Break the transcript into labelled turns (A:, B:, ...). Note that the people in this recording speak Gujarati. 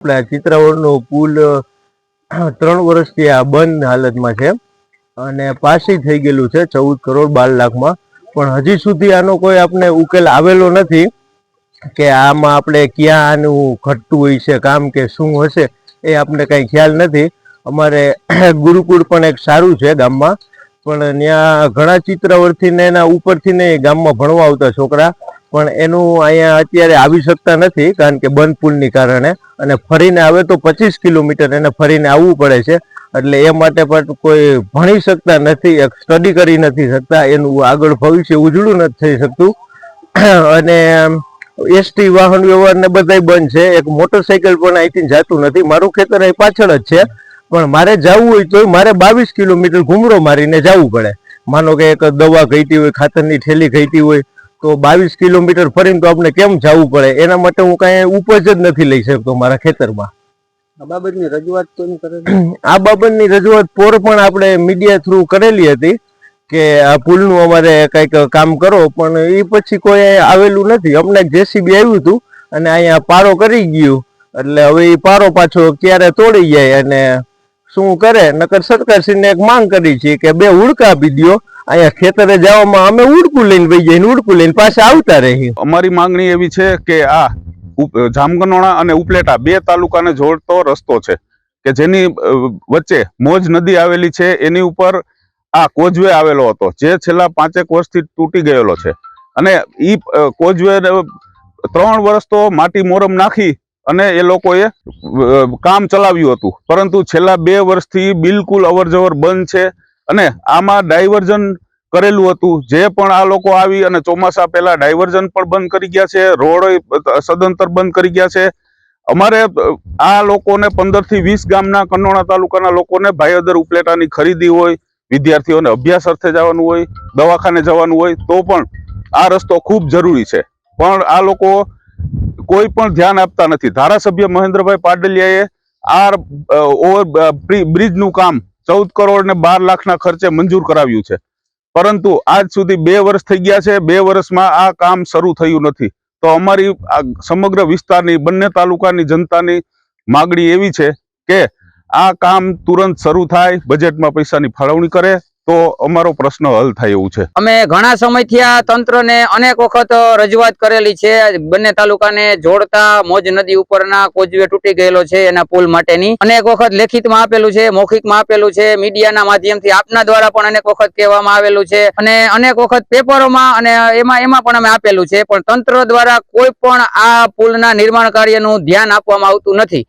A: આપણે ચિત્રાવળનો પુલ 3 વર્ષથી આ બંધ હાલતમાં છે અને પાસી થઈ ગયેલું છે 14 કરોડ 12 લાખમાં, પણ હજી સુધી આનો કોઈ આપણે ઉકેલ આવેલો નથી કે આમાં આપણે ક્યાં આનું ઘટતું હોય છે કામ કે શું હશે એ આપણે કંઈ ખ્યાલ નથી. અમારે ગુરુકુળ પણ એક સારું છે ગામમાં, પણ ત્યાં ઘણા ચિત્રાવળથી ને એના ઉપરથી ને ગામમાં ભણવા આવતા છોકરા, પણ એનું અહીંયા અત્યારે આવી શકતા નથી કારણ કે બંધ પુલની કારણે, અને ફરીને આવે તો 25 કિલોમીટર એને ફરીને આવવું પડે છે. એટલે એ માટે પણ કોઈ ભણી શકતા નથી, સ્ટડી કરી નથી શકતા, એનું આગળ ભવિષ્ય ઉજળું નથી થઈ શકતું. અને એસટી વાહન વ્યવહાર ને બધાય બંધ છે. એક મોટરસાઇકલ પણ અહીંથી જતું નથી. મારું ખેતર અહીં પાછળ જ છે, પણ મારે જવું હોય તો મારે 22 કિલોમીટર ઘૂમરો મારીને જવું પડે. માનો કે એક દવા ઘટી હોય, ખાતરની થેલી ઘટી હોય, તો 22 કિલોમીટર ફરીને તો આપણે કેમ જવું પડે? એના માટે હું કાંઈ ઉપજ જ નથી લઈ શકતો મારા ખેતરમાં.
B: આ બાબતની રજૂઆત કોની કરે?
A: આ બાબતની રજૂઆત પોર પણ આપણે મીડિયા થ્રુ કરેલી હતી કે આ પુલનું અમારે કંઈક કામ કરો, પણ એ પછી કોઈ આવેલું નથી. અમને જેસીબી આવ્યું હતું અને અહીંયા પારો કરી ગયું, એટલે હવે એ પારો પાછો ક્યારે તોડી જાય અને શું કરે. નકર સરકારશ્રીને એક માંગ કરી છે કે 2 ઉડકા આપી દો, અહીંયા ખેતરે જવામાં અમે ઉડકું લઈને વહી જઈને ઉડકું લઈને પાછા આવતા રહીએ.
C: અમારી માંગણી એવી છે કે આ જામકંડોરણા અને ઉપલેટા 2 તાલુકાને જોડતો રસ્તો છે કે જેની વચ્ચે મોજ નદી આવેલી છે, એની ઉપર આ કોઝવે આવેલો હતો જે છેલ્લા 5 વર્ષથી તૂટી ગયેલો છે. અને ઈ કોઝવે 3 વર્ષ તો માટી મોરમ નાખી અને એ લોકોએ કામ ચલાવ્યું હતું, પરંતુ છેલ્લા 2 વર્ષથી બિલકુલ અવરજવર બંધ છે. અને આમાં ડાયવર્ઝન કરેલું હતું, જે પણ આ લોકો આવી અને ચોમાસા પહેલા ડાયવર્ઝન પણ બંધ કરી ગયા છે, રોડ સદંતર બંધ કરી ગયા છે. અમારે આ લોકોને 15 થી 20 ગામના કંડોરણા તાલુકાના લોકોને ભાઈઅદર ઉપલેટાની ખરીદી હોય, વિદ્યાર્થીઓને અભ્યાસ અર્થે જવાનું હોય, દવાખાને જવાનું હોય, તો પણ આ રસ્તો ખૂબ જરૂરી છે, પણ આ લોકો કોઈ પણ ધ્યાન આપતા નથી. ધારાસભ્ય મહેન્દ્રભાઈ પાડલિયાએ આ બ્રિજનું કામ 14 કરોડ ને 12 લાખના ખર્ચે મંજૂર કરાવ્યું છે, પરંતુ આજ સુધી 2 વર્ષ થઈ ગયા છે. 2 વર્ષમાં આ કામ શરૂ થયું નથી. તો અમારી આ સમગ્ર વિસ્તારની બંને તાલુકાની જનતાની માગણી એવી છે કે આ કામ તુરંત શરૂ થાય, બજેટમાં પૈસાની ફાળવણી કરે તો અમારો પ્રશ્ન હલ થાય એવું છે.
B: અમે ઘણા સમયથી આ તંત્રને અનેક વખત રજૂઆત કરેલી છે. બંને તાલુકાને જોડતા મોજ નદી ઉપરના કોઝવે તૂટી ગયેલો છે, એના પુલ માટેની અનેક વખત લેખિતમાં આપેલું છે, મૌખિકમાં આપેલું છે, મીડિયાના માધ્યમથી આપના દ્વારા પણ અનેક વખત કહેવામાં આવેલું છે, અને અનેક વખત પેપરોમાં અને એમાં પણ અમે આપેલું છે, પણ તંત્ર દ્વારા કોઈ પણ આ પુલના નિર્માણ કાર્યનું ધ્યાન આપવામાં આવતું નથી.